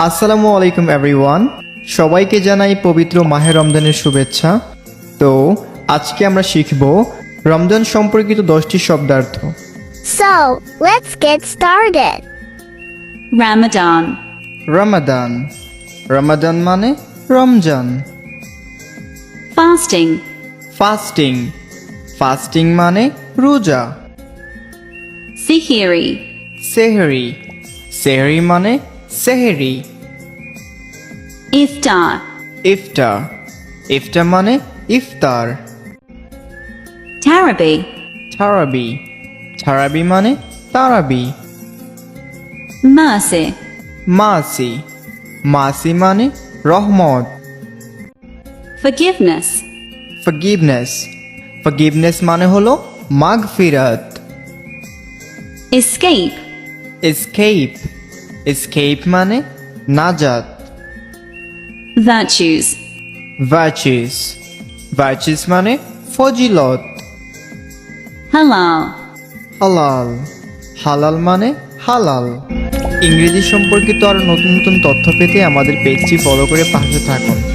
আসসালামু আলাইকুম এভরিওয়ান, সবাইকে জানাই পবিত্র মাহে রমজানের শুভেচ্ছা। তো আজকে আমরা শিখব রমজান সম্পর্কিত 10টি শব্দার্থ। So, let's get started. Ramadan, রমাদান, রমাদান মানে রমজান। fasting, ফাস্টিং, ফাস্টিং মানে রোজা। sihiri, সেহরি, সেহরি মানে সেহরি। iftar, ইফতার, ইফতার মানে ইফতার। tarabi, তারাবি, তারাবি মানে তারাবি। mercy, মাসি, মাসি মানে রহমত। forgiveness, ফরগিভনেস, ফরগিভনেস মানে হলো মাগফিরাত। escape, এসকেপ, এসকেপ মানে নাজাত। virtues, ভার্চুস, ভার্চুস মানে ফজিলত। halal, হালাল, হালাল মানে হালাল। ইংরেজি সম্পর্কিত আরো নতুন নতুন তথ্য পেতে আমাদের পেজটি ফলো করে পাশে থাকুন।